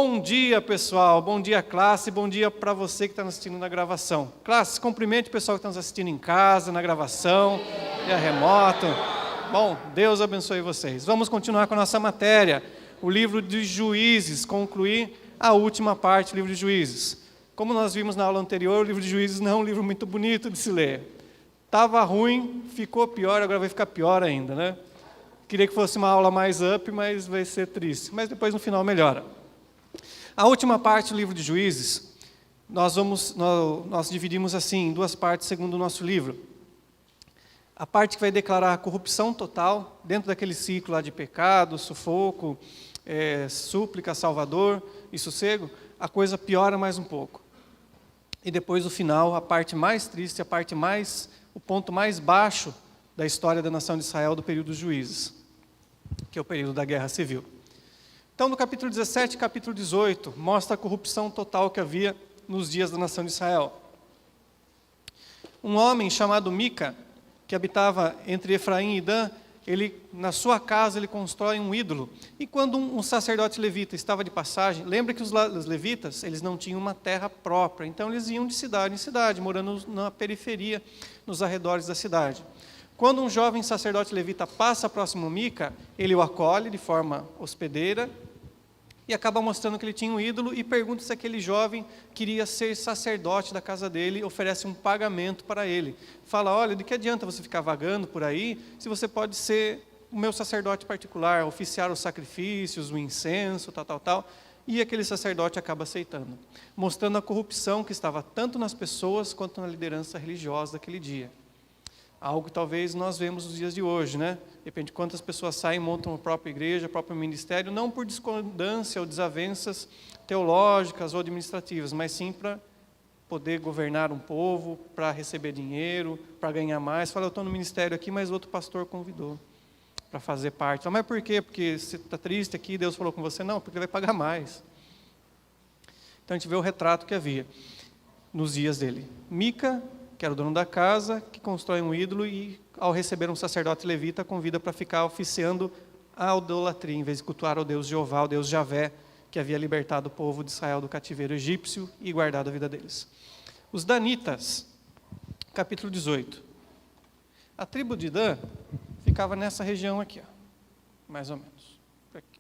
Bom dia, pessoal. Bom dia, classe. Bom dia para você que está nos assistindo na gravação. Classe, cumprimente o pessoal que está nos assistindo em casa, na gravação, via remoto. Bom, Deus abençoe vocês. Vamos continuar com a nossa matéria, o livro de Juízes, concluir a última parte do livro de Juízes. Como nós vimos na aula anterior, o livro de Juízes não é um livro muito bonito de se ler. Estava ruim, ficou pior, agora vai ficar pior ainda, né? Queria que fosse uma aula mais up, mas vai ser triste. Mas depois no final melhora. A última parte do livro de Juízes, nós dividimos assim em duas partes segundo o nosso livro. A parte que vai declarar a corrupção total, dentro daquele ciclo lá de pecado, sufoco, súplica, salvador e sossego, a coisa piora mais um pouco. E depois, no final, a parte mais triste, o ponto mais baixo da história da nação de Israel do período dos juízes, que é o período da guerra civil. Então, no capítulo 17 e capítulo 18, mostra a corrupção total que havia nos dias da nação de Israel. Um homem chamado Mica, que habitava entre Efraim e Dan, na sua casa ele constrói um ídolo. E quando um sacerdote levita estava de passagem, lembra que os levitas eles não tinham uma terra própria, então eles iam de cidade em cidade, morando na periferia, nos arredores da cidade. Quando um jovem sacerdote levita passa próximo a Mica, ele o acolhe de forma hospedeira e acaba mostrando que ele tinha um ídolo e pergunta se aquele jovem queria ser sacerdote da casa dele e oferece um pagamento para ele. Fala, olha, de que adianta você ficar vagando por aí se você pode ser o meu sacerdote particular, oficiar os sacrifícios, o incenso, tal. E aquele sacerdote acaba aceitando, mostrando a corrupção que estava tanto nas pessoas quanto na liderança religiosa daquele dia. Algo que talvez nós vemos nos dias de hoje, né? Depende de quantas pessoas saem e montam a própria igreja, o próprio ministério, não por discordância ou desavenças teológicas ou administrativas, mas sim para poder governar um povo, para receber dinheiro, para ganhar mais. Fala, eu estou no ministério aqui, mas outro pastor convidou para fazer parte. Mas por quê? Porque você está triste aqui, Deus falou com você? Não, porque ele vai pagar mais. Então a gente vê o retrato que havia nos dias dele. Mica, que era o dono da casa, que constrói um ídolo e, ao receber um sacerdote levita, convida para ficar oficiando a idolatria, em vez de cultuar ao Deus Jeová, o Deus Javé, que havia libertado o povo de Israel do cativeiro egípcio e guardado a vida deles. Os danitas, capítulo 18. A tribo de Dan ficava nessa região aqui, ó, mais ou menos.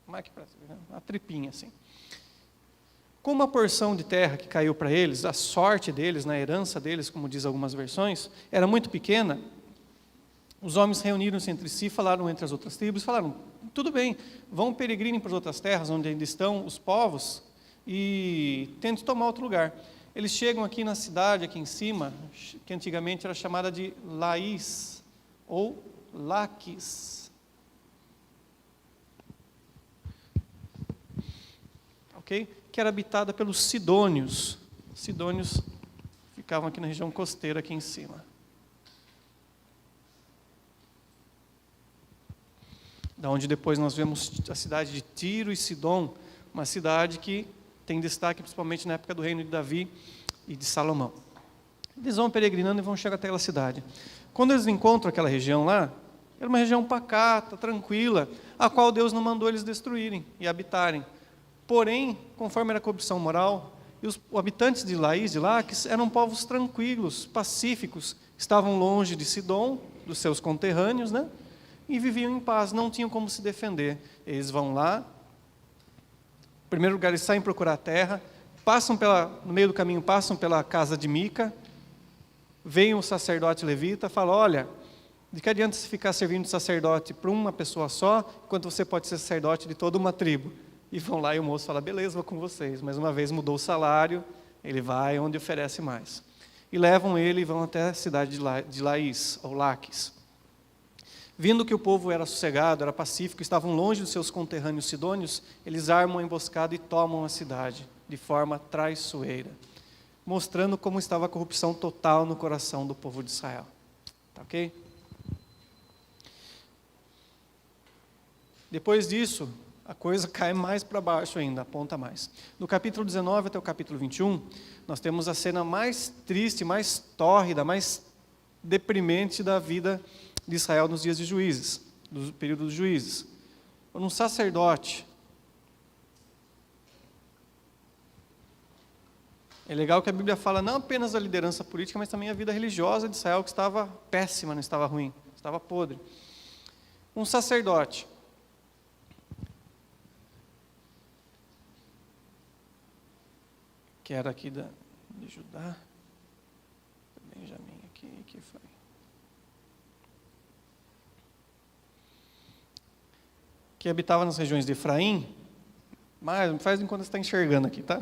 Mais que para uma tripinha assim. Com uma porção de terra que caiu para eles, a sorte deles, na herança deles, como diz algumas versões, era muito pequena, os homens reuniram-se entre si, falaram entre as outras tribos, falaram, tudo bem, vão peregrinem para as outras terras, onde ainda estão os povos, e tentem tomar outro lugar. Eles chegam aqui na cidade, aqui em cima, que antigamente era chamada de Laís, ou Laquis. Ok? Que era habitada pelos sidônios. Os sidônios ficavam aqui na região costeira, aqui em cima. Da onde depois nós vemos a cidade de Tiro e Sidom, uma cidade que tem destaque principalmente na época do reino de Davi e de Salomão. Eles vão peregrinando e vão chegar até aquela cidade. Quando eles encontram aquela região lá, era uma região pacata, tranquila, a qual Deus não mandou eles destruírem e habitarem. Porém, conforme era a corrupção moral, e os habitantes de Laís, de Laques, eram povos tranquilos, pacíficos, estavam longe de Sidom, dos seus conterrâneos, né? E viviam em paz, não tinham como se defender. Eles vão lá, em primeiro lugar eles saem procurar terra, no meio do caminho passam pela casa de Mica, vem o sacerdote levita, fala, olha, de que adianta se ficar servindo de sacerdote para uma pessoa só, enquanto você pode ser sacerdote de toda uma tribo? E vão lá e o moço fala, beleza, vou com vocês. Mais uma vez mudou o salário, ele vai onde oferece mais. E levam ele e vão até a cidade de Laís, ou Laques. Vindo que o povo era sossegado, era pacífico, estavam longe dos seus conterrâneos sidônios, eles armam a emboscada e tomam a cidade, de forma traiçoeira, mostrando como estava a corrupção total no coração do povo de Israel. Tá ok? Depois disso, a coisa cai mais para baixo ainda, aponta mais. No capítulo 19 até o capítulo 21, nós temos a cena mais triste, mais tórrida, mais deprimente da vida de Israel nos dias de Juízes, do período dos Juízes. Quando um sacerdote É legal que a Bíblia fala não apenas da liderança política, mas também a vida religiosa de Israel, que estava péssima, não estava ruim, estava podre. Um sacerdote. Que era aqui de Judá. Benjamim aqui, que foi. Que habitava nas regiões de Efraim, mas faz enquanto você está enxergando aqui, tá?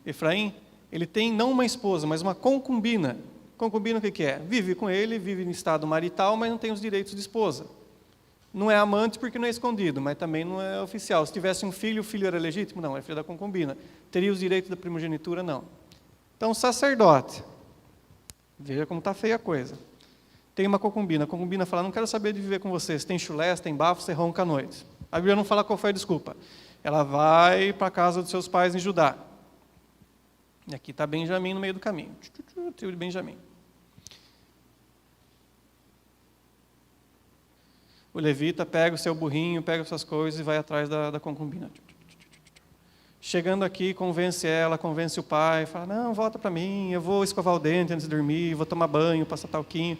Efraim, ele tem não uma esposa, mas uma concubina. Concubina o que é? Vive com ele, vive em estado marital, mas não tem os direitos de esposa. Não é amante porque não é escondido, mas também não é oficial. Se tivesse um filho, o filho era legítimo? Não, é filho da concubina. Teria os direitos da primogenitura? Não. Então, sacerdote. Veja como está feia a coisa. Tem uma concubina. A concubina fala, não quero saber de viver com você. Você tem chulé, você tem bafo, você ronca à noite. A Bíblia não fala qual foi a desculpa. Ela vai para a casa dos seus pais em Judá. E aqui está Benjamim no meio do caminho. Tribo de Benjamim. O levita pega o seu burrinho, pega suas coisas e vai atrás da concubina. Chegando aqui, convence ela, convence o pai, fala, não, volta para mim, eu vou escovar o dente antes de dormir, vou tomar banho, passar talquinho.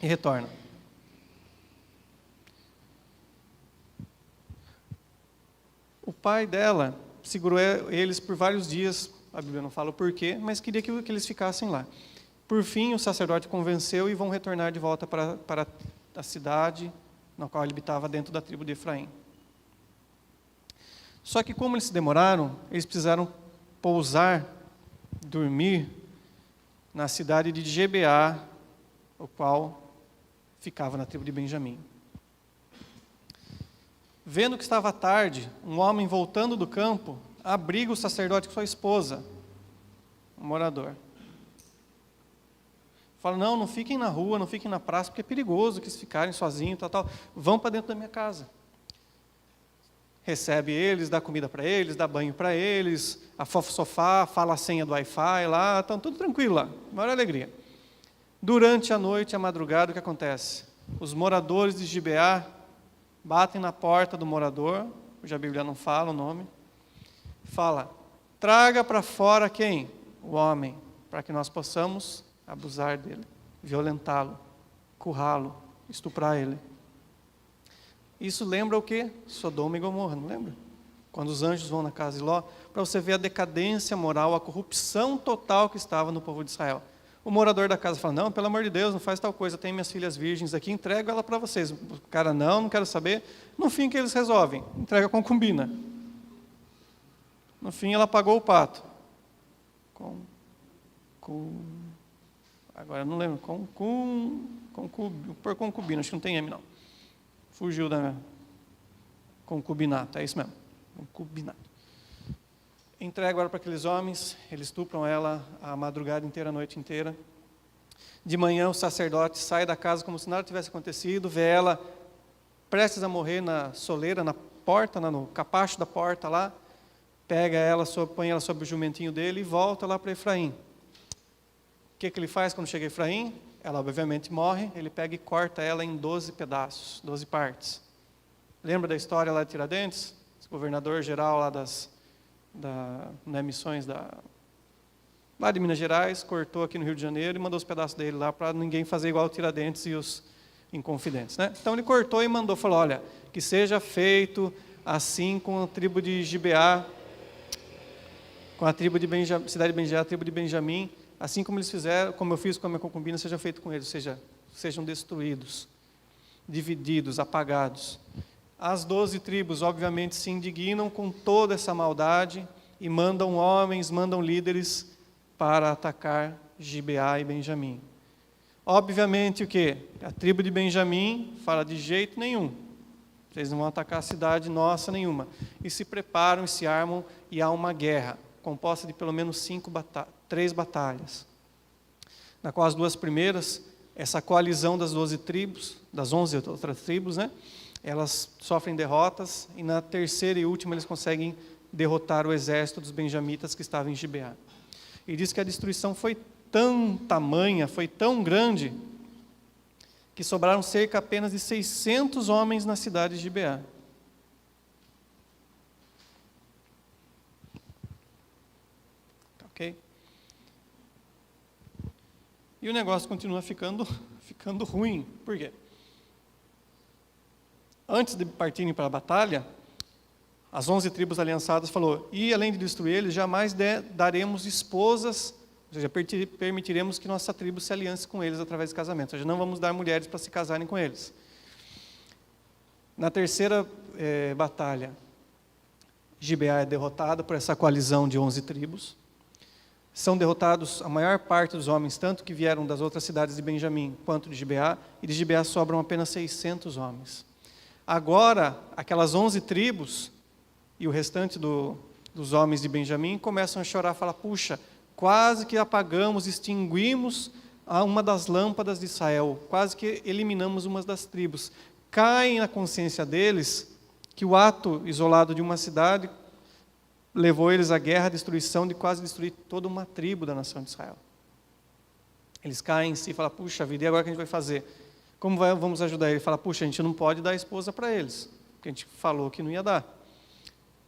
E retorna. O pai dela segurou eles por vários dias, a Bíblia não fala o porquê, mas queria que eles ficassem lá. Por fim, o sacerdote convenceu e vão retornar de volta para a cidade na qual ele habitava dentro da tribo de Efraim. Só que como eles se demoraram, eles precisaram pousar, dormir na cidade de Gibeá, o qual ficava na tribo de Benjamim. Vendo que estava tarde, um homem voltando do campo abriga o sacerdote com sua esposa, um morador. Fala, não fiquem na rua, não fiquem na praça, porque é perigoso que eles ficarem sozinhos, tal. Vão para dentro da minha casa. Recebe eles, dá comida para eles, dá banho para eles, afofa o sofá, fala a senha do Wi-Fi lá, estão tudo tranquilo lá, maior alegria. Durante a noite, a madrugada, o que acontece? Os moradores de Gibeá batem na porta do morador, hoje a Bíblia não fala o nome, fala, traga para fora quem? O homem, para que nós possamos abusar dele, violentá-lo, currá-lo, estuprar ele. Isso lembra o quê? Sodoma e Gomorra, não lembra? Quando os anjos vão na casa de Ló, para você ver a decadência moral, a corrupção total que estava no povo de Israel. O morador da casa fala, não, pelo amor de Deus, não faz tal coisa, tem minhas filhas virgens aqui, entrego ela para vocês. O cara, não quero saber. No fim, o que eles resolvem? Entrega a concubina. No fim, ela pagou o pato. Agora, eu não lembro. Por concubina, acho que não tem M, não. Fugiu da concubinato, é isso mesmo. Concubinato. Entrega agora para aqueles homens, eles estupram ela a madrugada inteira, a noite inteira. De manhã o sacerdote sai da casa como se nada tivesse acontecido, vê ela prestes a morrer na soleira, na porta, no capacho da porta lá, pega ela, põe ela sobre o jumentinho dele e volta lá para Efraim. O que ele faz quando chega a Efraim? Ela obviamente morre, ele pega e corta ela em 12 pedaços, 12 partes. Lembra da história lá de Tiradentes? O governador geral lá missões lá de Minas Gerais, cortou aqui no Rio de Janeiro e mandou os pedaços dele lá para ninguém fazer igual o Tiradentes e os Inconfidentes, né? Então ele cortou e mandou, falou, olha, que seja feito assim com a tribo de Gibeá, com a tribo de cidade de Benjamim, a tribo de Benjamim, assim como eles fizeram, como eu fiz com a minha concubina, seja feito com eles, ou seja, sejam destruídos, divididos, apagados. As 12 tribos, obviamente, se indignam com toda essa maldade e mandam homens, mandam líderes para atacar Gibeá e Benjamim. Obviamente, o quê? A tribo de Benjamim fala de jeito nenhum. Vocês não vão atacar a cidade nossa nenhuma. E se preparam e se armam e há uma guerra, composta de pelo menos 3 batalhas. Na qual as 2 primeiras, essa coalizão das 12 tribos, das 11 outras tribos, né? Elas sofrem derrotas e na terceira e última eles conseguem derrotar o exército dos benjamitas que estava em Gibeá. E diz que a destruição foi tamanha, foi tão grande, que sobraram cerca apenas de 600 homens na cidade de Gibeá. Ok? E o negócio continua ficando ruim. Por quê? Antes de partirem para a batalha, as 11 tribos aliançadas falou, e além de destruir eles, jamais daremos esposas, ou seja, permitiremos que nossa tribo se aliance com eles através de casamento. Ou seja, não vamos dar mulheres para se casarem com eles. Na terceira batalha, Gibeá é derrotada por essa coalizão de 11 tribos. São derrotados a maior parte dos homens, tanto que vieram das outras cidades de Benjamim, quanto de Gibeá, e de Gibeá sobram apenas 600 homens. Agora, aquelas 11 tribos e o restante dos homens de Benjamim começam a chorar, falar, puxa, quase que apagamos, extinguimos uma das lâmpadas de Israel, quase que eliminamos uma das tribos. Cai na consciência deles que o ato isolado de uma cidade levou eles à guerra, à destruição, de quase destruir toda uma tribo da nação de Israel. Eles caem em si e falam, puxa vida, e agora o que a gente vai fazer? Como vamos ajudar ele? Ele fala, puxa, a gente não pode dar a esposa para eles, porque a gente falou que não ia dar.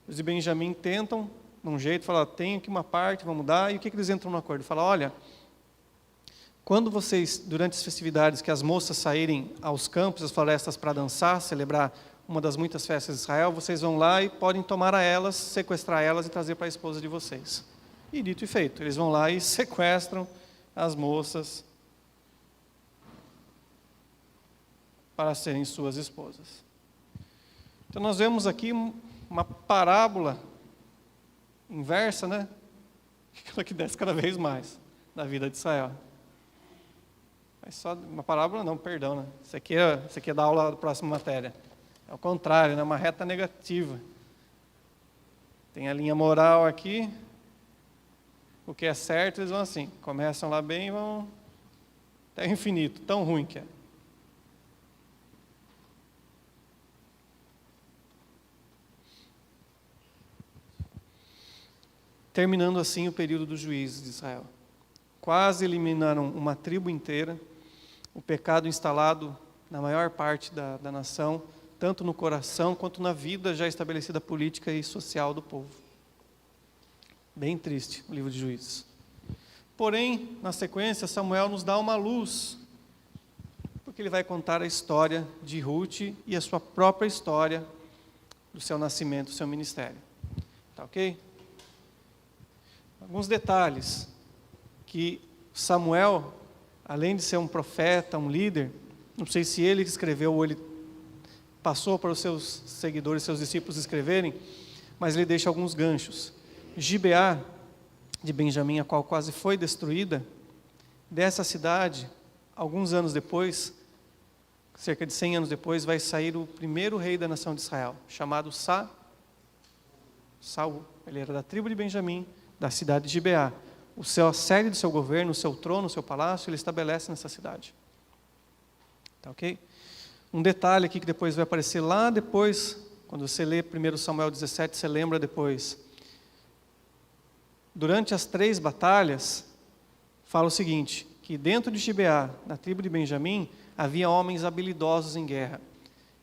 Os de Benjamim tentam, de um jeito, falam, tem aqui uma parte, vamos dar, e o que eles entram no acordo? Falam, olha, quando vocês, durante as festividades, que as moças saírem aos campos, às florestas para dançar, celebrar uma das muitas festas de Israel, vocês vão lá e podem tomar a elas, sequestrar elas e trazer para a esposa de vocês. E dito e feito, eles vão lá e sequestram as moças para serem suas esposas. Então nós vemos aqui uma parábola inversa, né? Aquela que desce cada vez mais na vida de Israel. Mas só uma parábola não, perdão, né? Isso aqui é da aula da próxima matéria. É o contrário, né? Uma reta negativa. Tem a linha moral aqui. O que é certo, eles vão assim. Começam lá bem e vão até o infinito. Tão ruim que é. Terminando assim o período dos juízes de Israel. Quase eliminaram uma tribo inteira. O pecado instalado na maior parte da nação, tanto no coração quanto na vida já estabelecida política e social do povo. Bem triste o livro de Juízes. Porém, na sequência, Samuel nos dá uma luz, porque ele vai contar a história de Ruth e a sua própria história do seu nascimento, do seu ministério. Tá ok? Alguns detalhes, que Samuel, além de ser um profeta, um líder, não sei se ele escreveu ou ele passou para os seus seguidores, seus discípulos escreverem, mas ele deixa alguns ganchos. Gibeá de Benjamim, a qual quase foi destruída, dessa cidade, alguns anos depois, cerca de 100 anos depois, vai sair o primeiro rei da nação de Israel, chamado Saul. Ele era da tribo de Benjamim, da cidade de Gibeá. A sede do seu governo, o seu trono, o seu palácio, ele estabelece nessa cidade. Tá ok? Um detalhe aqui que depois vai aparecer lá depois, quando você lê 1 Samuel 17, você lembra depois. Durante as 3 batalhas, fala o seguinte, que dentro de Gibeá, na tribo de Benjamim, havia homens habilidosos em guerra.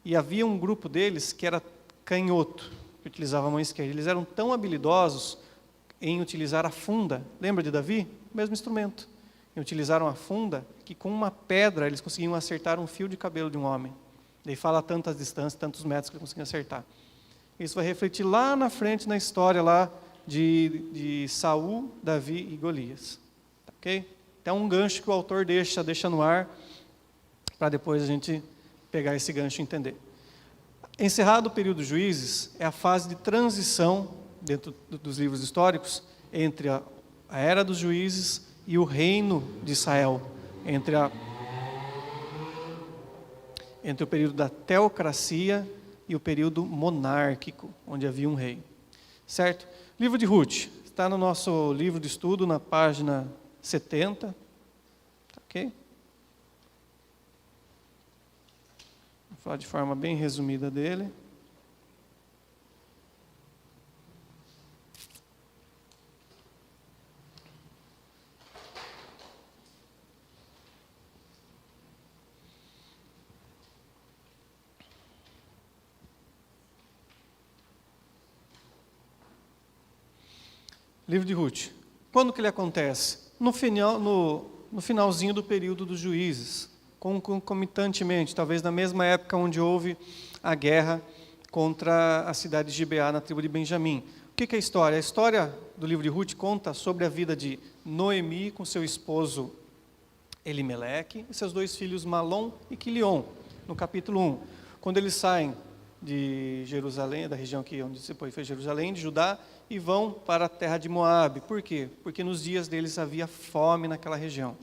E havia um grupo deles que era canhoto, que utilizava a mão esquerda. Eles eram tão habilidosos em utilizar a funda. Lembra de Davi? O mesmo instrumento. E utilizaram a funda, que com uma pedra eles conseguiam acertar um fio de cabelo de um homem. Daí fala tantas distâncias, tantos metros que eles conseguiam acertar. Isso vai refletir lá na frente, na história lá de Saul, Davi e Golias. Tá, ok? Então um gancho que o autor deixa no ar, para depois a gente pegar esse gancho e entender. Encerrado o período dos juízes, é a fase de transição, dentro dos livros históricos, entre a era dos juízes e o reino de Israel, entre o período da teocracia e o período monárquico, onde havia um rei. Certo? Livro de Ruth, está no nosso livro de estudo, na página 70. Ok? Vou falar de forma bem resumida dele. Livro de Ruth. Quando que ele acontece? No finalzinho do período dos juízes, concomitantemente, talvez na mesma época onde houve a guerra contra a cidade de Gibeá, na tribo de Benjamim. O que é a história? A história do livro de Ruth conta sobre a vida de Noemi com seu esposo Elimeleque e seus 2 filhos Malom e Quilion, no capítulo 1. Quando eles saem de Jerusalém, da região onde depois foi Jerusalém, de Judá, e vão para a terra de Moabe. Por quê? Porque nos dias deles havia fome naquela região.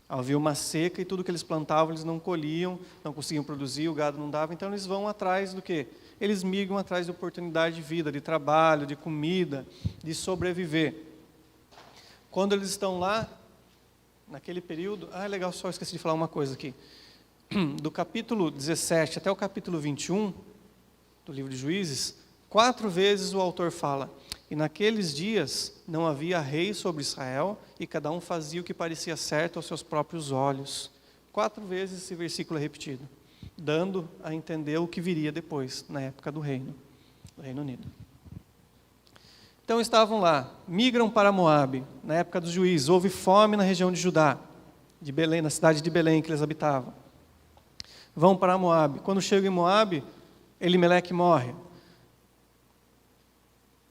Havia uma seca e tudo que eles plantavam eles não colhiam, não conseguiam produzir, o gado não dava, então eles vão atrás do quê? Eles migram atrás de oportunidade de vida, de trabalho, de comida, de sobreviver. Quando eles estão lá, naquele período, legal, só esqueci de falar uma coisa aqui. Do capítulo 17 até o capítulo 21 do livro de Juízes, 4 vezes o autor fala: e naqueles dias não havia rei sobre Israel, e cada um fazia o que parecia certo aos seus próprios olhos. 4 vezes esse versículo é repetido, dando a entender o que viria depois, na época do Reino Unido. Então estavam lá, migram para Moabe, na época dos juízes, houve fome na região de Judá, de Belém, na cidade de Belém que eles habitavam. Vão para Moabe. Quando chegam em Moabe, Elimeleque morre.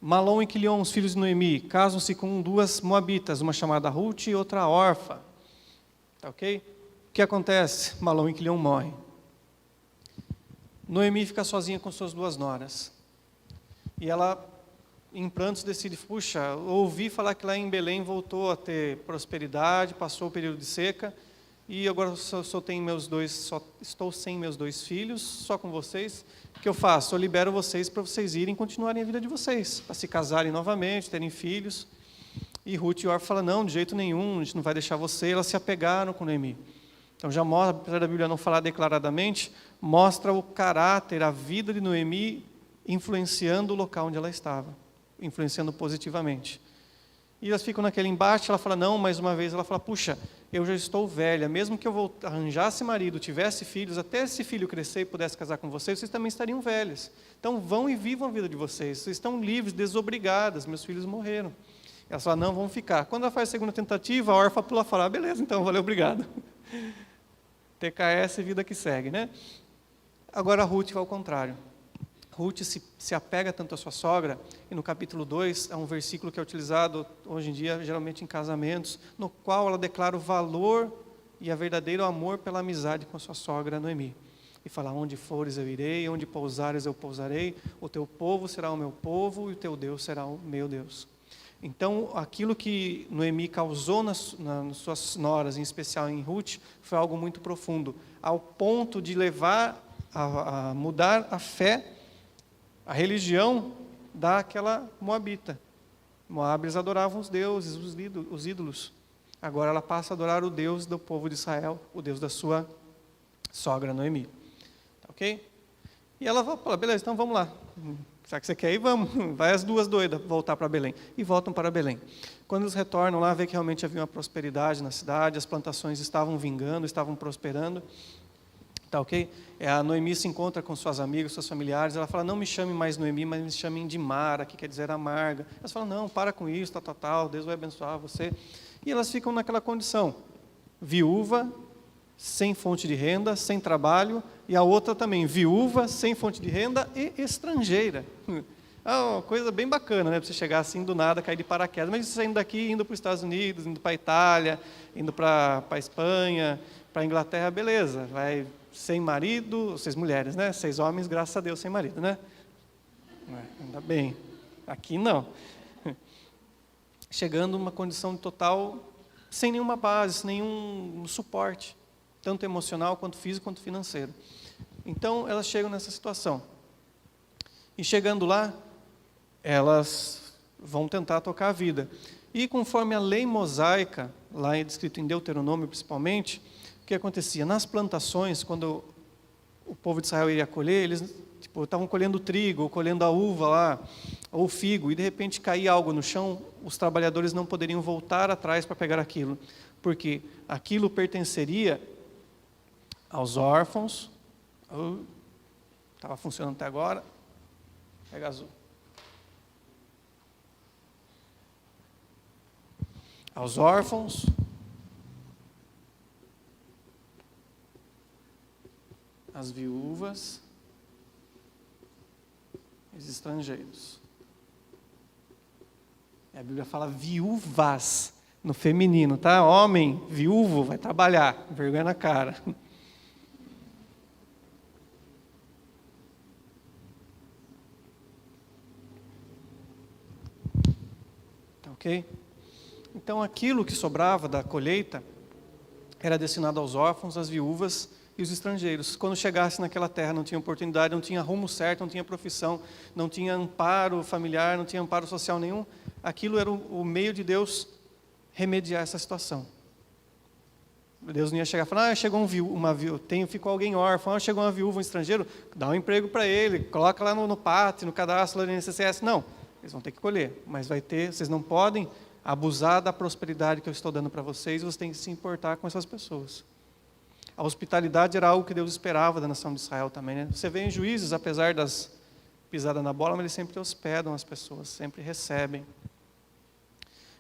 Malom e Quilion, os filhos de Noemi, casam-se com 2 moabitas, uma chamada Ruth e outra Orfa. Tá ok? O que acontece? Malom e Quilion morrem. Noemi fica sozinha com suas 2 noras. E ela, em prantos, decide, puxa, ouvi falar que lá em Belém voltou a ter prosperidade, passou o período de seca, e agora só estou sem meus 2 filhos, só com vocês. O que eu faço? Eu libero vocês para vocês irem e continuarem a vida de vocês, para se casarem novamente, terem filhos. E Ruth e Orfa falam, não, de jeito nenhum, a gente não vai deixar você. Elas se apegaram com Noemi. Então já mostra, apesar da Bíblia não falar declaradamente, mostra o caráter, a vida de Noemi influenciando o local onde ela estava, influenciando positivamente. E elas ficam naquele embate, ela fala, não, mais uma vez, ela fala, puxa, eu já estou velha, mesmo que eu arranjasse marido, tivesse filhos, até esse filho crescer e pudesse casar com vocês também estariam velhas. Então vão e vivam a vida de vocês estão livres, desobrigadas, meus filhos morreram. Ela fala, não, vamos ficar. Quando ela faz a segunda tentativa, a Orfa pula fora, beleza, então, valeu, obrigado. TKS, vida que segue, né? Agora a Ruth vai ao contrário. Ruth se apega tanto à sua sogra, e no capítulo 2, é um versículo que é utilizado hoje em dia, geralmente em casamentos, no qual ela declara o valor e a verdadeiro amor pela amizade com a sua sogra Noemi. E fala, onde fores eu irei, onde pousares eu pousarei, o teu povo será o meu povo e o teu Deus será o meu Deus. Então, aquilo que Noemi causou nas suas noras, em especial em Ruth, foi algo muito profundo, ao ponto de levar a mudar a fé, a religião daquela moabita. Moab, eles adoravam os deuses, os ídolos. Agora ela passa a adorar o Deus do povo de Israel, o Deus da sua sogra Noemi. Tá ok? E ela fala, beleza, então vamos lá. Será que você quer ir? Vamos. Vai as 2 doidas voltar para Belém. E voltam para Belém. Quando eles retornam lá, vê que realmente havia uma prosperidade na cidade, as plantações estavam vingando, estavam prosperando. Tá ok? A Noemi se encontra com suas amigas, seus familiares, ela fala, não me chame mais Noemi, mas me chamem de Mara, que quer dizer amarga. Elas falam, não, para com isso, tal, Deus vai abençoar você. E elas ficam naquela condição, viúva, sem fonte de renda, sem trabalho, e a outra também, viúva, sem fonte de renda e estrangeira. É uma coisa bem bacana, né? Para você chegar assim do nada, cair de paraquedas. Mas saindo daqui, indo para os Estados Unidos, indo para a Itália, indo para a Espanha, para a Inglaterra, beleza, vai sem marido, 6 mulheres, né? 6 homens, graças a Deus, sem marido, né? Ainda bem. Aqui não. Chegando numa condição total, sem nenhuma base, sem nenhum suporte, tanto emocional, quanto físico, quanto financeiro. Então, elas chegam nessa situação. E chegando lá, elas vão tentar tocar a vida. E conforme a lei mosaica, lá é descrito em Deuteronômio principalmente, o que acontecia? Nas plantações, quando o povo de Israel iria colher, eles estavam colhendo trigo, ou colhendo a uva lá, ou figo, e de repente caía algo no chão, os trabalhadores não poderiam voltar atrás para pegar aquilo, porque aquilo pertenceria aos órfãos. Estava funcionando até agora. Pega azul. aos órfãos, às viúvas, os estrangeiros. A Bíblia fala viúvas no feminino, tá? Homem, viúvo, vai trabalhar, vergonha na cara. Tá ok? Então aquilo que sobrava da colheita era destinado aos órfãos, às viúvas e os estrangeiros. Quando chegasse naquela terra, não tinha oportunidade, não tinha rumo certo, não tinha profissão, não tinha amparo familiar, não tinha amparo social nenhum. Aquilo era o meio de Deus remediar essa situação. Deus não ia chegar e falar, chegou ficou alguém órfão, chegou uma viúva, um estrangeiro, dá um emprego para ele, coloca lá no PAT, no cadastro do INSS. Não, eles vão ter que colher, mas vocês não podem abusar da prosperidade que eu estou dando para vocês têm que se importar com essas pessoas. A hospitalidade era algo que Deus esperava da nação de Israel também, né? Você vê em Juízes, apesar das pisadas na bola, mas eles sempre hospedam as pessoas, sempre recebem.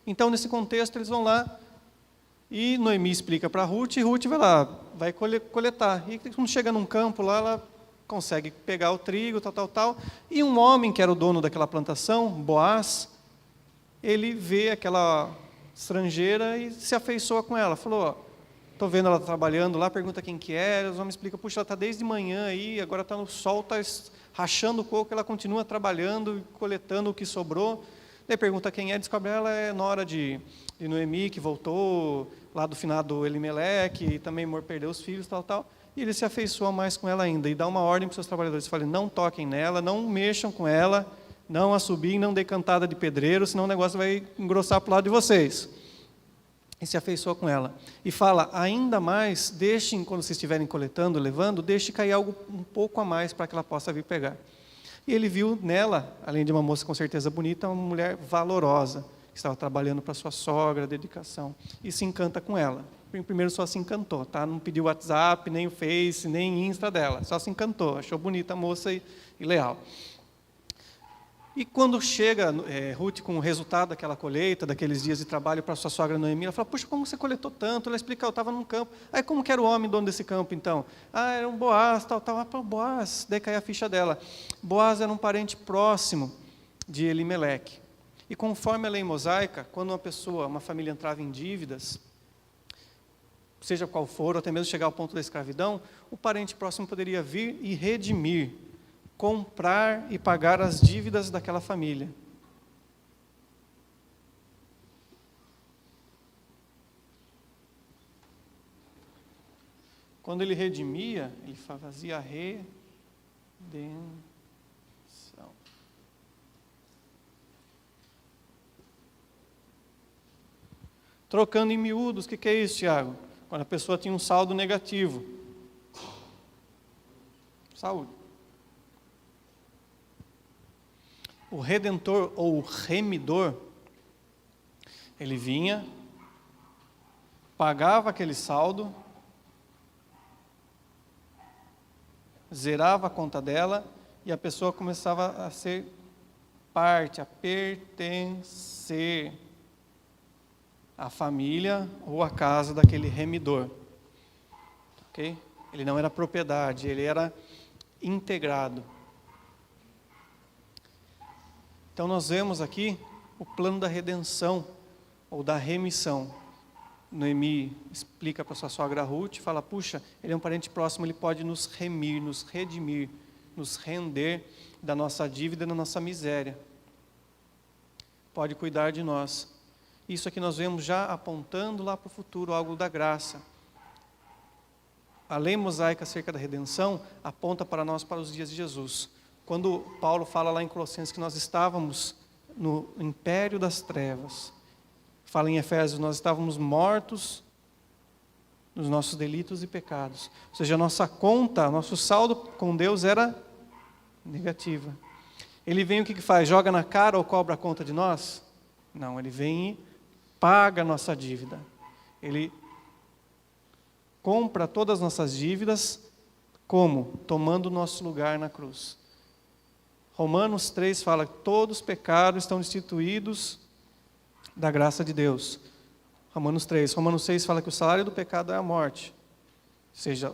Então, nesse contexto, eles vão lá e Noemi explica para Ruth, e Ruth vai lá, vai coletar. E quando chega num campo lá, ela consegue pegar o trigo, tal. E um homem que era o dono daquela plantação, Boaz, ele vê aquela estrangeira e se afeiçoa com ela. Falou, estou vendo ela trabalhando lá, pergunta quem que é, os homens explicam, puxa, ela está desde manhã aí, agora está no sol, está rachando o coco, ela continua trabalhando, coletando o que sobrou. Daí pergunta quem é, descobre ela é nora de Noemi, que voltou lá do finado Elimeleque, e também perdeu os filhos, tal. E ele se afeiçoa mais com ela ainda, e dá uma ordem para os seus trabalhadores, fala, não toquem nela, não mexam com ela, não assobiem, não dê cantada de pedreiro, senão o negócio vai engrossar para o lado de vocês. E se afeiçoa com ela. E fala, ainda mais, deixem, quando vocês estiverem coletando, levando, deixe cair algo um pouco a mais para que ela possa vir pegar. E ele viu nela, além de uma moça com certeza bonita, uma mulher valorosa, que estava trabalhando para sua sogra, dedicação, e se encanta com ela. Primeiro só se encantou, tá? Não pediu WhatsApp, nem o Face, nem Insta dela, só se encantou, achou bonita a moça e leal. E quando chega Ruth com o resultado daquela colheita, daqueles dias de trabalho para sua sogra Noemi, ela fala, puxa, como você coletou tanto? Ela explica, eu estava num campo. Aí como que era o homem dono desse campo então? Era um Boaz, tal. Boaz, daí cai a ficha dela. Boaz era um parente próximo de Elimeleque. E conforme a lei mosaica, quando uma família entrava em dívidas, seja qual for, ou até mesmo chegar ao ponto da escravidão, o parente próximo poderia vir e redimir, comprar e pagar as dívidas daquela família. Quando ele redimia, ele fazia a redenção. Trocando em miúdos, o que é isso, Tiago? Quando a pessoa tinha um saldo negativo. Saúde. O redentor ou o remidor, ele vinha, pagava aquele saldo, zerava a conta dela e a pessoa começava a ser parte, a pertencer à família ou à casa daquele remidor. Ok? Ele não era propriedade, ele era integrado. Então nós vemos aqui o plano da redenção ou da remissão. Noemi explica para sua sogra Ruth, fala, puxa, ele é um parente próximo, ele pode nos remir, nos redimir, nos render da nossa dívida, da nossa miséria. Pode cuidar de nós. Isso aqui nós vemos já apontando lá para o futuro, algo da graça. A lei mosaica acerca da redenção aponta para nós para os dias de Jesus. Quando Paulo fala lá em Colossenses que nós estávamos no império das trevas, fala em Efésios, nós estávamos mortos nos nossos delitos e pecados. Ou seja, a nossa conta, nosso saldo com Deus era negativa. Ele vem o que faz? Joga na cara ou cobra a conta de nós? Não, ele vem e paga a nossa dívida. Ele compra todas as nossas dívidas, como? Tomando o nosso lugar na cruz. Romanos 3 fala que todos os pecados estão destituídos da graça de Deus. Romanos 3. Romanos 6 fala que o salário do pecado é a morte. Ou seja,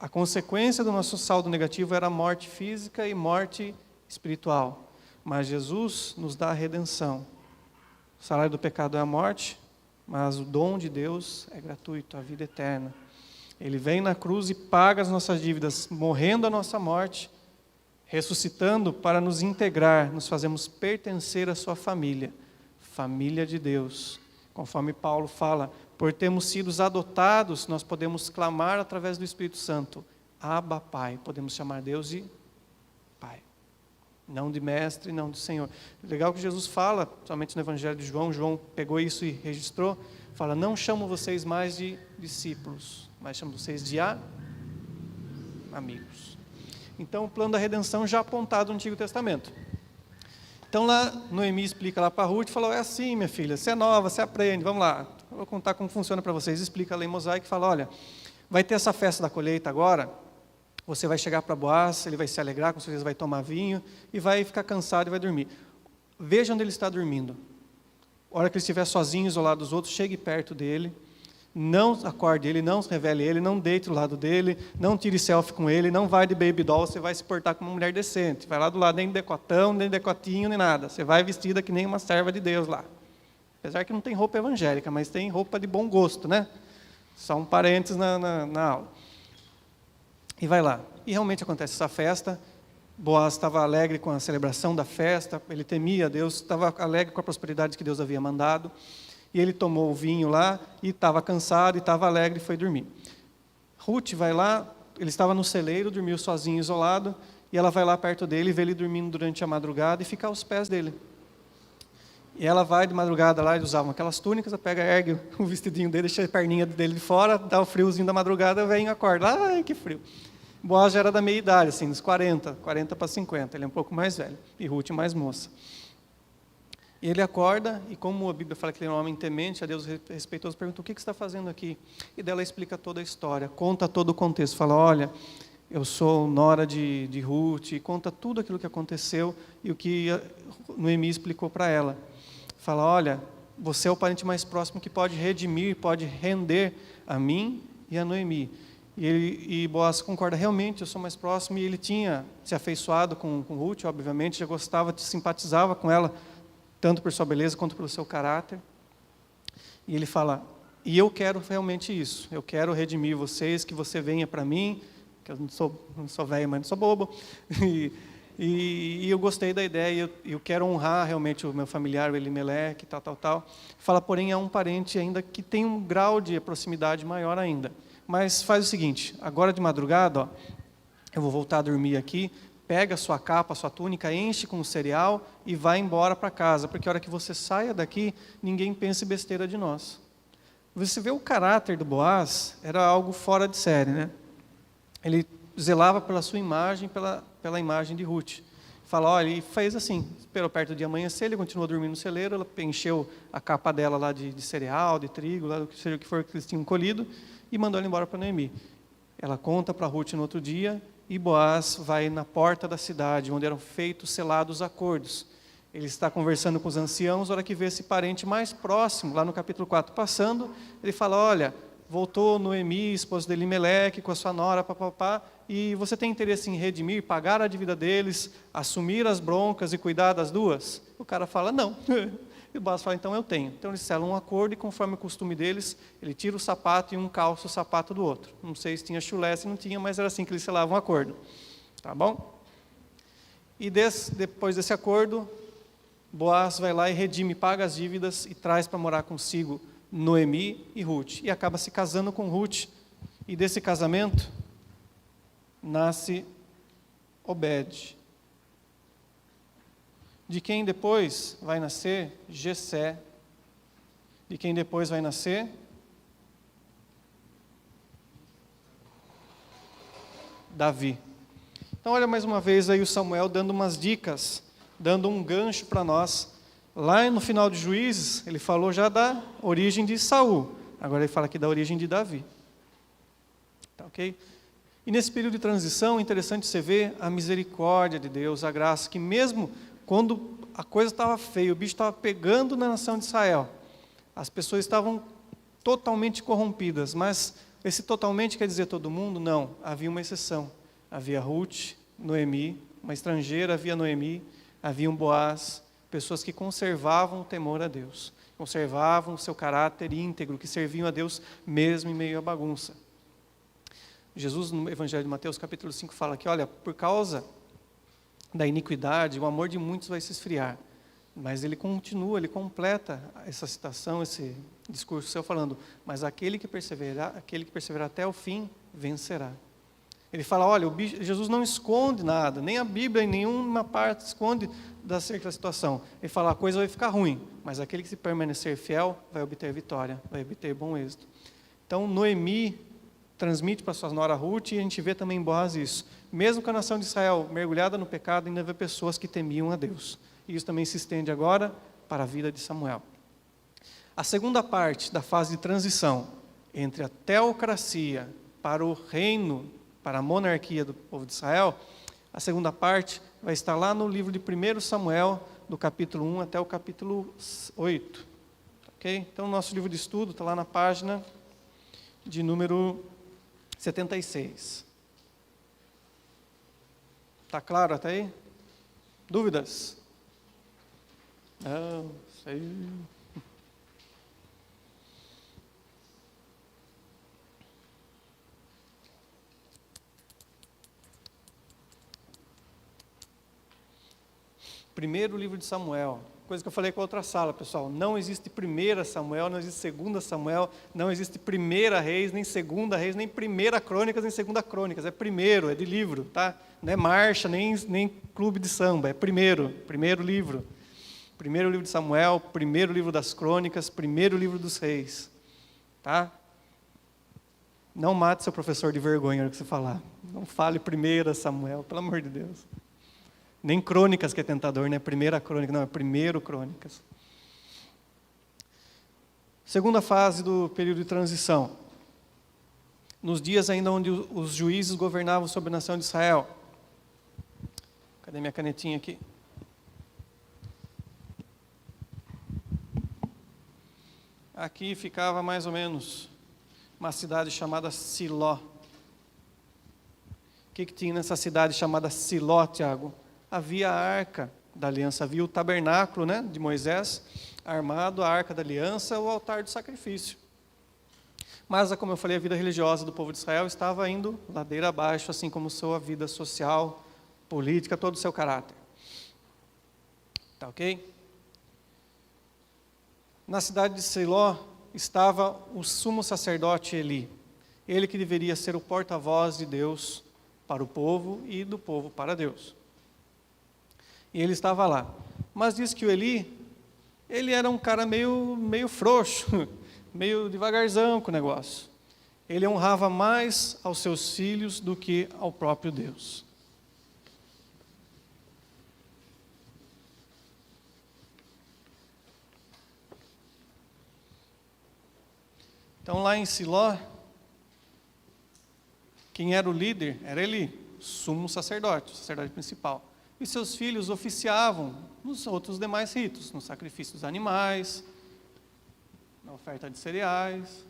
a consequência do nosso saldo negativo era a morte física e morte espiritual. Mas Jesus nos dá a redenção. O salário do pecado é a morte, mas o dom de Deus é gratuito, a vida eterna. Ele vem na cruz e paga as nossas dívidas, morrendo a nossa morte, ressuscitando para nos integrar, nos fazemos pertencer à sua família, família de Deus. Conforme Paulo fala, por termos sido adotados, nós podemos clamar através do Espírito Santo, Abba, Pai. Podemos chamar Deus de Pai. Não de mestre, não de Senhor. Legal que Jesus fala, somente no Evangelho de João, João pegou isso e registrou, fala, não chamo vocês mais de discípulos, mas chamo vocês de amigos. Então, o plano da redenção já apontado no Antigo Testamento. Então, lá, Noemi explica lá para Ruth, falou, é assim, minha filha, você é nova, você aprende, vamos lá. Eu vou contar como funciona para vocês. Explica a lei mosaica e fala, olha, vai ter essa festa da colheita agora, você vai chegar para Boaz, ele vai se alegrar, com certeza vai tomar vinho, e vai ficar cansado e vai dormir. Veja onde ele está dormindo. A hora que ele estiver sozinho, isolado dos outros, chegue perto dele, não acorde ele, não revele ele, não deite do lado dele, não tire selfie com ele, não vai de baby doll, você vai se portar como uma mulher decente, vai lá do lado, nem de decotão, nem decotinho, nem nada, você vai vestida que nem uma serva de Deus lá. Apesar que não tem roupa evangélica, mas tem roupa de bom gosto, né? Só um parênteses na aula. E vai lá. E realmente acontece essa festa. Boaz estava alegre com a celebração da festa, ele temia Deus, estava alegre com a prosperidade que Deus havia mandado. E ele tomou o vinho lá, e estava cansado, e estava alegre, e foi dormir. Ruth vai lá, ele estava no celeiro, dormiu sozinho, isolado, e ela vai lá perto dele, vê ele dormindo durante a madrugada, e fica aos pés dele. E ela vai de madrugada lá, eles usavam aquelas túnicas, ela pega, ergue o vestidinho dele, deixa a perninha dele de fora, dá o friozinho da madrugada, vem e acorda. Ai, que frio. Boaz já era da meia idade, assim, dos 40 para 50, ele é um pouco mais velho, e Ruth mais moça. E ele acorda, e como a Bíblia fala que ele é um homem temente, a Deus respeitoso, pergunta, o que você está fazendo aqui? E dela explica toda a história, conta todo o contexto, fala, olha, eu sou nora de Ruth, e conta tudo aquilo que aconteceu, e o que Noemi explicou para ela. Fala, olha, você é o parente mais próximo que pode redimir, pode render a mim e a Noemi. E Boaz concorda, realmente eu sou mais próximo, e ele tinha se afeiçoado com Ruth, obviamente, já gostava, simpatizava com ela, tanto por sua beleza quanto pelo seu caráter. E ele fala, e eu quero realmente isso, eu quero redimir vocês, que você venha para mim, que eu não sou velho, mas não sou bobo, e eu gostei da ideia, eu quero honrar realmente o meu familiar, o Elimeleque, tal. Fala, porém, é um parente ainda que tem um grau de proximidade maior ainda. Mas faz o seguinte, agora de madrugada, ó, eu vou voltar a dormir aqui, pega a sua capa, a sua túnica, enche com o cereal e vai embora para casa, porque a hora que você saia daqui, ninguém pense besteira de nós. Você vê o caráter do Boaz, era algo fora de série, né? Ele zelava pela sua imagem, pela imagem de Ruth. Fala, olha, ele fez assim, esperou perto de amanhecer, ele continuou dormindo no celeiro, ela encheu a capa dela lá de cereal, de trigo, lá, seja o que for que eles tinham colhido, e mandou ela embora para Noemi. Ela conta para Ruth no outro dia, e Boaz vai na porta da cidade, onde eram feitos, selados acordos. Ele está conversando com os anciãos, a hora que vê esse parente mais próximo, lá no capítulo 4, passando, ele fala, olha, voltou Noemi, esposa de Elimeleque, com a sua nora, e você tem interesse em redimir, pagar a dívida deles, assumir as broncas e cuidar das duas? O cara fala, não. E o Boaz fala, então eu tenho. Então eles selam um acordo e conforme o costume deles, ele tira o sapato e um calça o sapato do outro. Não sei se tinha chulé, se não tinha, mas era assim que eles selavam um acordo. Tá bom? E depois desse acordo, Boaz vai lá e redime, paga as dívidas e traz para morar consigo Noemi e Ruth. E acaba se casando com Ruth. E desse casamento nasce Obed, de quem depois vai nascer Jessé, de quem depois vai nascer Davi. Então olha mais uma vez aí o Samuel dando umas dicas, dando um gancho para nós. Lá no final de Juízes, ele falou já da origem de Saul, agora ele fala aqui da origem de Davi. Tá ok? E nesse período de transição, é interessante você ver a misericórdia de Deus, a graça, que mesmo quando a coisa estava feia, o bicho estava pegando na nação de Israel, As pessoas estavam totalmente corrompidas, mas esse totalmente quer dizer todo mundo? Não, havia uma exceção. Havia Ruth, Noemi, uma estrangeira, havia Noemi, havia um Boaz, pessoas que conservavam o temor a Deus, conservavam o seu caráter íntegro, que serviam a Deus mesmo em meio à bagunça. Jesus, no Evangelho de Mateus, capítulo 5, fala que, olha, por causa da iniquidade, o amor de muitos vai se esfriar. Mas ele continua, ele completa essa citação, esse discurso seu falando, mas aquele que perseverar até o fim, vencerá. Ele fala, olha, Jesus não esconde nada, nem a Bíblia em nenhuma parte esconde acerca da situação. Ele fala, a coisa vai ficar ruim, mas aquele que se permanecer fiel vai obter vitória, vai obter bom êxito. Então, Noemi transmite para sua nora Ruth, e a gente vê também em Boaz isso. Mesmo com a nação de Israel mergulhada no pecado, ainda havia pessoas que temiam a Deus. E isso também se estende agora para a vida de Samuel. A segunda parte da fase de transição entre a teocracia para o reino, para a monarquia do povo de Israel, a segunda parte vai estar lá no livro de 1 Samuel, do capítulo 1 até o capítulo 8. Okay? Então, o nosso livro de estudo está lá na página de número 76. Está claro até aí? Dúvidas? Não, sei. Primeiro livro de Samuel, coisa que eu falei com a outra sala, pessoal, não existe 1 Samuel, não existe 2 Samuel, não existe 1 Reis, nem 2 Reis, nem 1 Crônicas, nem 2 Crônicas, é primeiro, é de livro, tá? Não é marcha, nem clube de samba, é primeiro livro. Primeiro livro de Samuel, primeiro livro das Crônicas, primeiro livro dos Reis, tá? Não mate seu professor de vergonha na hora que você falar, não fale 1 Samuel, pelo amor de Deus. Nem Crônicas que é tentador, não é 1 Crônica, não, é 1 Crônicas. Segunda fase do período de transição. Nos dias ainda onde os juízes governavam sobre a nação de Israel. Cadê minha canetinha aqui? Aqui ficava mais ou menos uma cidade chamada Siló. O que tinha nessa cidade chamada Siló, Tiago? Havia a arca da aliança, havia o tabernáculo, né, de Moisés, armado, a arca da aliança, o altar do sacrifício. Mas, como eu falei, a vida religiosa do povo de Israel estava indo ladeira abaixo, assim como sua vida social, política, todo o seu caráter. Tá ok? Na cidade de Siló estava o sumo sacerdote Eli, ele que deveria ser o porta-voz de Deus para o povo e do povo para Deus. E ele estava lá. Mas diz que o Eli, ele era um cara meio frouxo, meio devagarzão com o negócio. Ele honrava mais aos seus filhos do que ao próprio Deus. Então lá em Siló, quem era o líder era Eli, sumo sacerdote, o sacerdote principal. E seus filhos oficiavam nos outros demais ritos, no sacrifício dos animais, na oferta de cereais.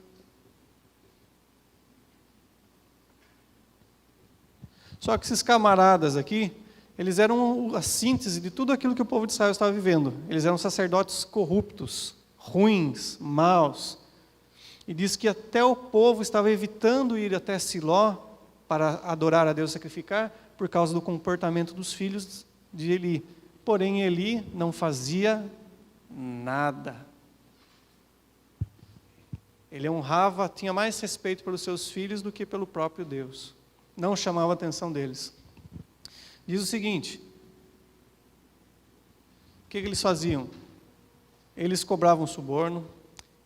Só que esses camaradas aqui, eles eram a síntese de tudo aquilo que o povo de Israel estava vivendo. Eles eram sacerdotes corruptos, ruins, maus. E diz que até o povo estava evitando ir até Siló para adorar a Deus e sacrificar, por causa do comportamento dos filhos de Eli. Porém, Eli não fazia nada. Ele honrava, tinha mais respeito pelos seus filhos do que pelo próprio Deus. Não chamava a atenção deles. Diz o seguinte: o que eles faziam? Eles cobravam suborno,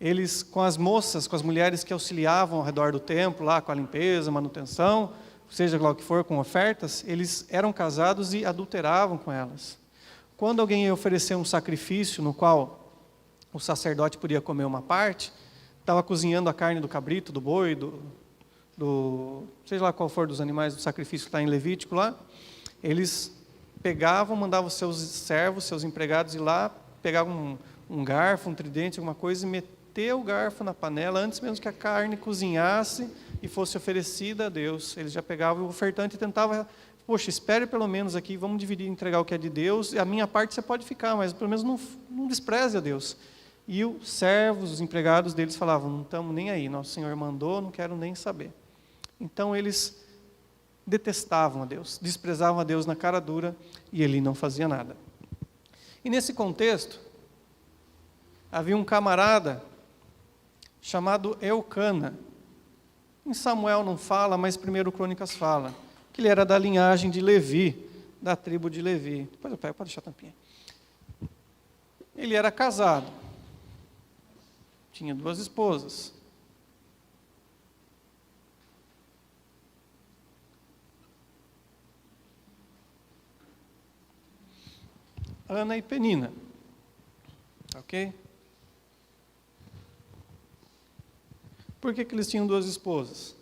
eles, com as moças, com as mulheres que auxiliavam ao redor do templo, lá com a limpeza, manutenção, seja lá o que for, com ofertas, eles eram casados e adulteravam com elas. Quando alguém ia oferecer um sacrifício no qual o sacerdote podia comer uma parte, estava cozinhando a carne do cabrito, do boi, seja lá qual for dos animais do sacrifício que está em Levítico lá, eles pegavam, mandavam seus servos, seus empregados ir lá, pegavam um garfo, um tridente, alguma coisa, e meter o garfo na panela, antes mesmo que a carne cozinhasse e fosse oferecida a Deus. Ele já pegava o ofertante e tentava, poxa, espere pelo menos aqui, vamos dividir e entregar o que é de Deus, e a minha parte você pode ficar, mas pelo menos não despreze a Deus. E os servos, os empregados deles falavam, não estamos nem aí, nosso Senhor mandou, não quero nem saber. Então eles detestavam a Deus, desprezavam a Deus na cara dura, e Eli não fazia nada. E nesse contexto, havia um camarada chamado Eucana. Em Samuel não fala, mas 1 Crônicas fala, que ele era da linhagem de Levi, da tribo de Levi. Depois eu pego, pode deixar a tampinha. Ele era casado, tinha 2 esposas. Ana e Penina. Ok? Por que eles tinham 2 esposas?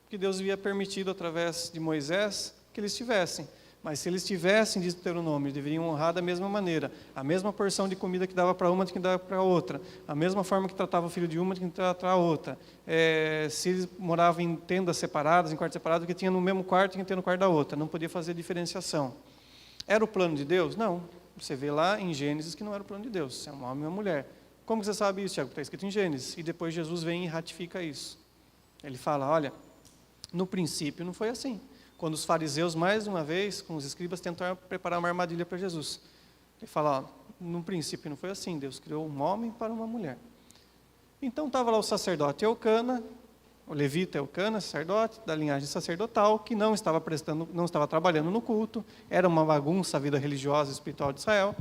Porque Deus havia permitido, através de Moisés, que eles tivessem. Mas se eles tivessem, diz Deuteronômio, deveriam honrar da mesma maneira. A mesma porção de comida que dava para uma, tinha que dar para a outra. A mesma forma que tratava o filho de uma, tinha que tratar a outra. Se eles moravam em tendas separadas, em quartos separados, o que tinha no mesmo quarto, tinha que ter no quarto da outra. Não podia fazer diferenciação. Era o plano de Deus? Não. Você vê lá em Gênesis que não era o plano de Deus. É um homem e uma mulher. Como você sabe isso, Tiago? Está escrito em Gênesis. E depois Jesus vem e ratifica isso. Ele fala, olha, no princípio não foi assim. Quando os fariseus, mais uma vez, com os escribas, tentaram preparar uma armadilha para Jesus. Ele fala, ó, no princípio não foi assim. Deus criou um homem para uma mulher. Então estava lá o sacerdote Eucana, o levita Eucana, sacerdote da linhagem sacerdotal, que não estava trabalhando no culto, era uma bagunça a vida religiosa e espiritual de Israel,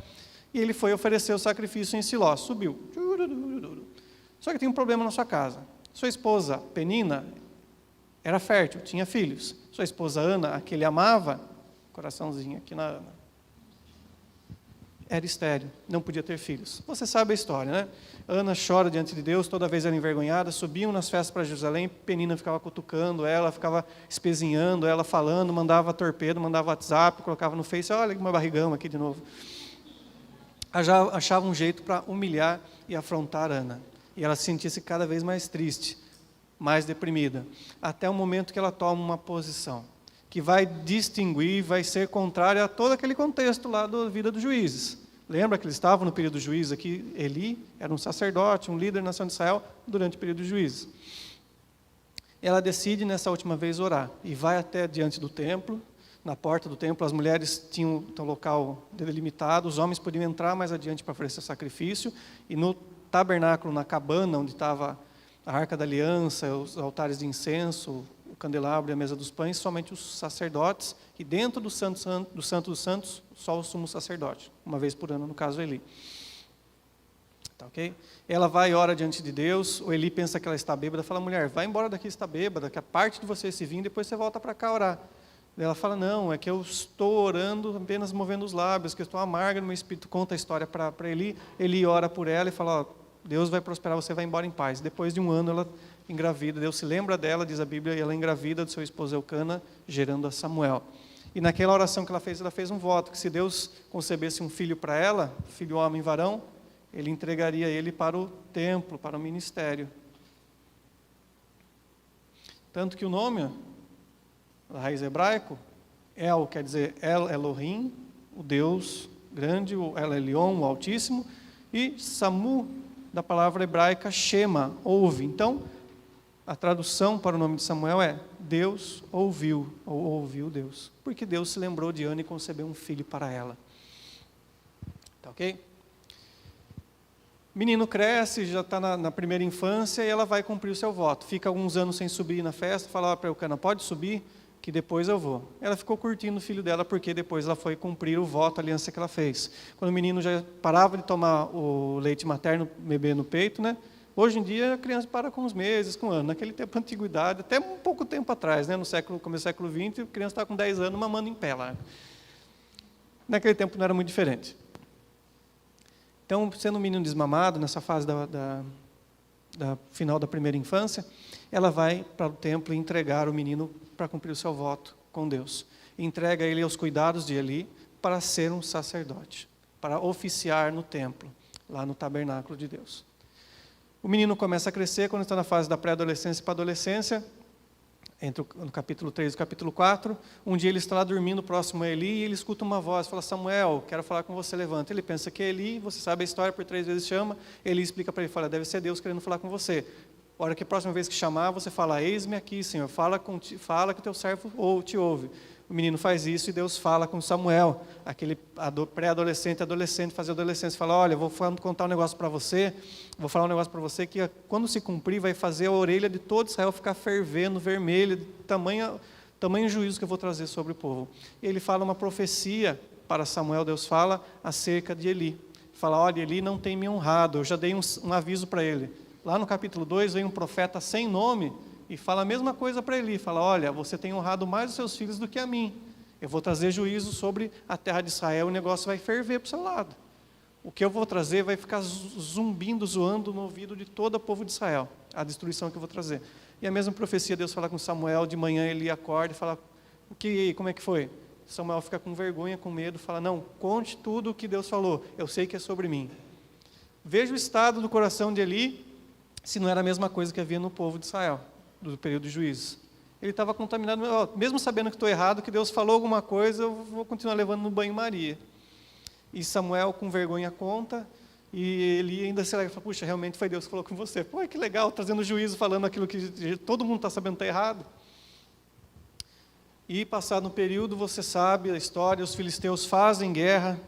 e ele foi oferecer o sacrifício em Siló, subiu. Só que tem um problema na sua casa. Sua esposa, Penina, era fértil, tinha filhos. Sua esposa, Ana, a que ele amava, coraçãozinho aqui na Ana, era estéril, não podia ter filhos. Você sabe a história, né? Ana chora diante de Deus, toda vez era envergonhada, subiam nas festas para Jerusalém, Penina ficava cutucando ela, ficava espezinhando ela, falando, mandava torpedo, mandava WhatsApp, colocava no Face, olha que uma barrigão aqui de novo. Achava um jeito para humilhar e afrontar Ana. E ela se sentia-se cada vez mais triste, mais deprimida, até o momento que ela toma uma posição que vai distinguir, vai ser contrária a todo aquele contexto lá da vida dos juízes. Lembra que eles estavam no período dos juízes aqui? Eli era um sacerdote, um líder da nação de Israel durante o período dos juízes. Ela decide nessa última vez orar e vai até diante do templo. Na porta do templo as mulheres tinham um local delimitado, os homens podiam entrar mais adiante para oferecer sacrifício, e no tabernáculo, na cabana onde estava a Arca da Aliança, os altares de incenso, o candelabro e a mesa dos pães, somente os sacerdotes, e dentro do Santo dos Santos, só o sumo sacerdote, uma vez por ano, no caso Eli. Tá, ok? Ela vai e ora diante de Deus, o Eli pensa que ela está bêbada, fala, mulher, vai embora daqui, está bêbada, que a parte de você se vir, depois você volta para cá orar. Ela fala, não, é que eu estou orando, apenas movendo os lábios, que eu estou amarga no meu espírito, conta a história para Eli, Eli ora por ela e fala, ó, Deus vai prosperar, você vai embora em paz. Depois de um ano ela engravida, Deus se lembra dela, diz a Bíblia, e ela engravida do seu esposo Eucana, gerando a Samuel. E naquela oração que ela fez um voto, que se Deus concebesse um filho para ela, filho homem varão, ele entregaria ele para o templo, para o ministério. Tanto que o nome, da raiz hebraico, El quer dizer El Elohim, o Deus grande, o El Elyon, o Altíssimo, e Samu, da palavra hebraica Shema, ouve. Então, a tradução para o nome de Samuel é Deus ouviu, ou ouviu Deus. Porque Deus se lembrou de Ana e concebeu um filho para ela. Tá ok? Menino cresce, já está na primeira infância e ela vai cumprir o seu voto. Fica alguns anos sem subir na festa, fala para Eucana, pode subir, que depois eu vou. Ela ficou curtindo o filho dela, porque depois ela foi cumprir o voto, a aliança que ela fez. Quando o menino já parava de tomar o leite materno, bebê no peito, né? Hoje em dia a criança para com uns meses, com anos. Naquele tempo, antiguidade, até um pouco tempo atrás, né? No começo do século XX, a criança estava com 10 anos mamando em pé lá. Naquele tempo não era muito diferente. Então, sendo um menino desmamado, nessa fase da final da primeira infância, ela vai para o templo e entregar o menino para cumprir o seu voto com Deus. Entrega ele aos cuidados de Eli para ser um sacerdote, para oficiar no templo, lá no tabernáculo de Deus. O menino começa a crescer quando está na fase da pré-adolescência para a adolescência, no capítulo 3 e o capítulo 4. Um dia ele está lá dormindo próximo a Eli e ele escuta uma voz, fala: Samuel, quero falar com você, levanta. Ele pensa que é Eli, você sabe a história, por 3 vezes chama. Eli explica para ele, fala: deve ser Deus querendo falar com você. A hora que a próxima vez que chamar, você fala: eis-me aqui, Senhor, fala que o teu servo te ouve. O menino faz isso e Deus fala com Samuel, aquele pré-adolescente, adolescente, faz adolescência, fala: olha, vou contar um negócio para você, vou falar um negócio para você que quando se cumprir vai fazer a orelha de todo Israel ficar fervendo, vermelha, de tamanho juízo que eu vou trazer sobre o povo. E ele fala uma profecia para Samuel, Deus fala acerca de Eli. Fala: olha, Eli não tem me honrado, eu já dei um aviso para ele. Lá no capítulo 2 vem um profeta sem nome, e fala a mesma coisa para Eli, fala: olha, você tem honrado mais os seus filhos do que a mim, eu vou trazer juízo sobre a terra de Israel, o negócio vai ferver para o seu lado, o que eu vou trazer vai ficar zumbindo, zoando no ouvido de todo o povo de Israel, a destruição que eu vou trazer. E a mesma profecia, Deus fala com Samuel, de manhã ele acorda e fala: como é que foi? Samuel fica com vergonha, com medo, fala: não, conte tudo o que Deus falou, eu sei que é sobre mim. Veja o estado do coração de Eli, se não era a mesma coisa que havia no povo de Israel, do período de juízo. Ele estava contaminado, mesmo sabendo que estou errado, que Deus falou alguma coisa, eu vou continuar levando no banho-maria. E Samuel, com vergonha, conta, e ele ainda se alegra, fala: puxa, realmente foi Deus que falou com você. Pô, que legal, trazendo juízo, falando aquilo que todo mundo está sabendo que está errado. E passado um período, você sabe a história, os filisteus fazem guerra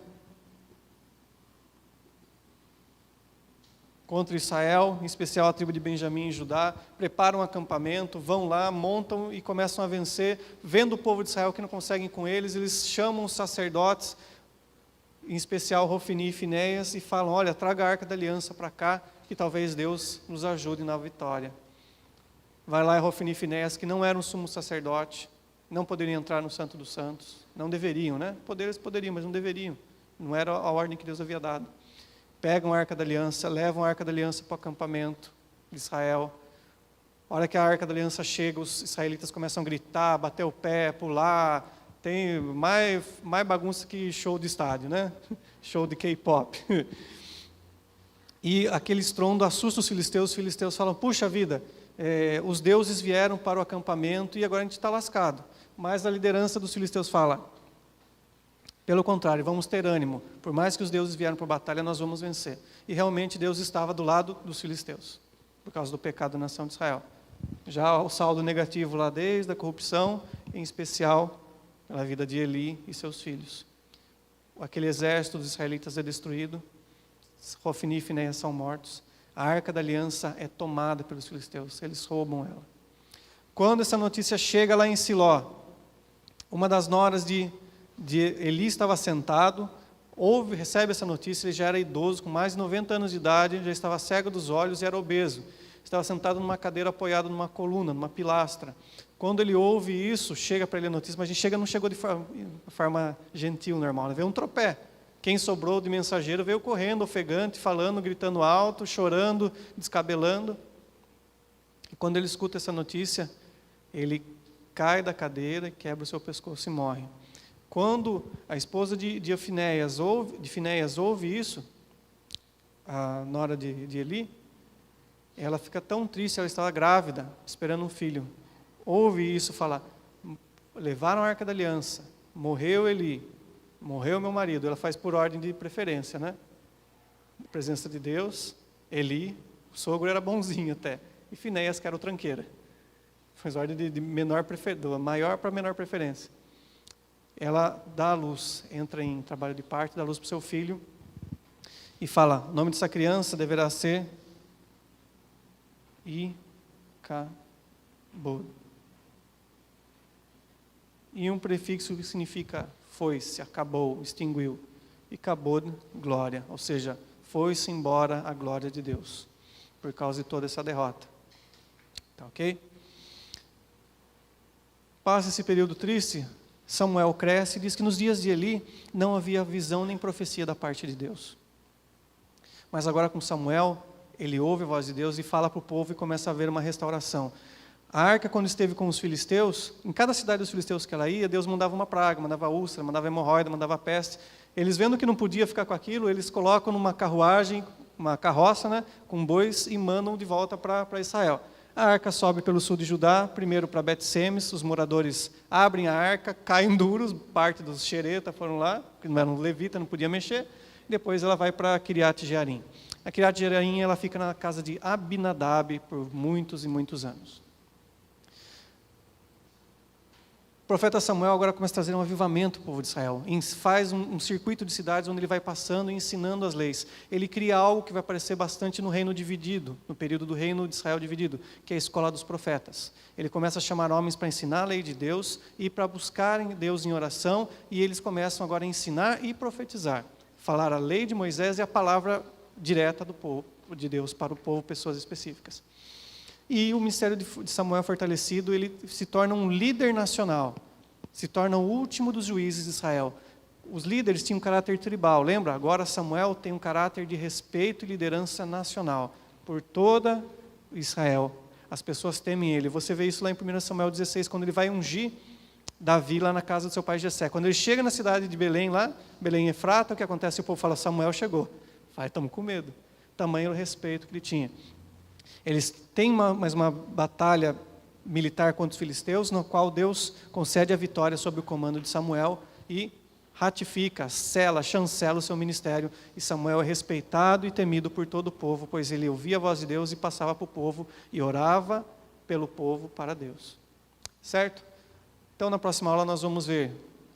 contra Israel, em especial a tribo de Benjamim e Judá, preparam um acampamento, vão lá, montam e começam a vencer, vendo o povo de Israel que não conseguem com eles, eles chamam os sacerdotes, em especial Hofni e Finéias, e falam: olha, traga a Arca da Aliança para cá, que talvez Deus nos ajude na vitória. Vai lá Hofni e Finéias, que não eram sumo sacerdote, não poderiam entrar no Santo dos Santos, não deveriam, né? Eles poderiam, mas não deveriam, não era a ordem que Deus havia dado. Pegam a Arca da Aliança, levam a Arca da Aliança para o acampamento de Israel. A hora que a Arca da Aliança chega, os israelitas começam a gritar, bater o pé, pular. Tem mais bagunça que show de estádio, né? Show de K-pop. E aquele estrondo assusta os filisteus falam: puxa vida, os deuses vieram para o acampamento e agora a gente está lascado. Mas a liderança dos filisteus fala: pelo contrário, vamos ter ânimo. Por mais que os deuses vieram para a batalha, nós vamos vencer. E realmente Deus estava do lado dos filisteus, por causa do pecado da nação de Israel. Já o saldo negativo lá, desde a corrupção, em especial pela vida de Eli e seus filhos. Aquele exército dos israelitas é destruído, Hofni e Finéias são mortos, a Arca da Aliança é tomada pelos filisteus, eles roubam ela. Quando essa notícia chega lá em Siló, uma das noras de Eli estava sentado, recebe essa notícia, ele já era idoso, com mais de 90 anos de idade, já estava cego dos olhos e era obeso. Estava sentado numa cadeira apoiado numa coluna, numa pilastra. Quando ele ouve isso, chega para ele a notícia, mas a gente não chegou de forma gentil, normal, veio um tropé. Quem sobrou de mensageiro veio correndo, ofegante, falando, gritando alto, chorando, descabelando. E quando ele escuta essa notícia, ele cai da cadeira, quebra o seu pescoço e morre. Quando a esposa de Finéias ouve isso, a nora de Eli, ela fica tão triste, ela estava grávida, esperando um filho. Ouve isso, fala: levaram a Arca da Aliança, morreu Eli, morreu meu marido. Ela faz por ordem de preferência, né? Na presença de Deus, Eli, o sogro era bonzinho até, e Finéias, que era o tranqueira. Faz ordem de maior para menor preferência. Ela dá a luz, entra em trabalho de parto, dá a luz para o seu filho e fala: o nome dessa criança deverá ser Icabod. E um prefixo que significa foi-se, acabou, extinguiu. Icabod, glória, ou seja, foi-se embora a glória de Deus, por causa de toda essa derrota. Tá ok? Passa esse período triste, Samuel cresce e diz que nos dias de Eli não havia visão nem profecia da parte de Deus. Mas agora com Samuel, ele ouve a voz de Deus e fala para o povo e começa a haver uma restauração. A arca, quando esteve com os filisteus, em cada cidade dos filisteus que ela ia, Deus mandava uma praga, mandava úlcera, mandava hemorroida, mandava peste. Eles vendo que não podia ficar com aquilo, eles colocam numa carruagem uma carroça, né, com bois e mandam de volta para Israel. A arca sobe pelo sul de Judá, primeiro para Bet-Semes, os moradores abrem a arca, caem duros, parte dos xereta foram lá, porque não eram levita, não podia mexer, depois ela vai para Kiriat Jearim. A Kiriat Jearim, ela fica na casa de Abinadab por muitos e muitos anos. O profeta Samuel agora começa a trazer um avivamento para o povo de Israel. Faz um circuito de cidades onde ele vai passando e ensinando as leis. Ele cria algo que vai aparecer bastante no reino dividido, no período do reino de Israel dividido, que é a escola dos profetas. Ele começa a chamar homens para ensinar a lei de Deus e para buscarem Deus em oração, e eles começam agora a ensinar e profetizar. Falar a lei de Moisés e a palavra direta do povo de Deus para o povo, pessoas específicas. E o ministério de Samuel fortalecido, ele se torna um líder nacional, se torna o último dos juízes de Israel. Os líderes tinham um caráter tribal, lembra? Agora Samuel tem um caráter de respeito e liderança nacional, por toda Israel. As pessoas temem ele. Você vê isso lá em 1 Samuel 16, quando ele vai ungir Davi lá na casa do seu pai Jessé. Quando ele chega na cidade de Belém, lá, Belém Efrata, o que acontece? O povo fala, Samuel chegou. Vai, estamos com medo. Tamanho o respeito que ele tinha. Eles têm mais uma batalha militar contra os filisteus, no qual Deus concede a vitória sob o comando de Samuel e ratifica, sela, chancela o seu ministério. E Samuel é respeitado e temido por todo o povo, pois ele ouvia a voz de Deus e passava para o povo e orava pelo povo para Deus. Certo? Então, na próxima aula, nós vamos ver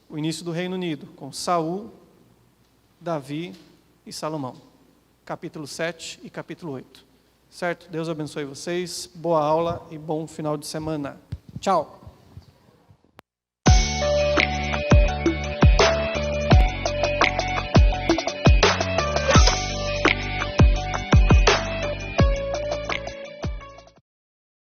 o início do Reino Unido, com Saul, Davi e Salomão. Capítulo 7 e capítulo 8. Certo? Deus abençoe vocês, boa aula e bom final de semana. Tchau!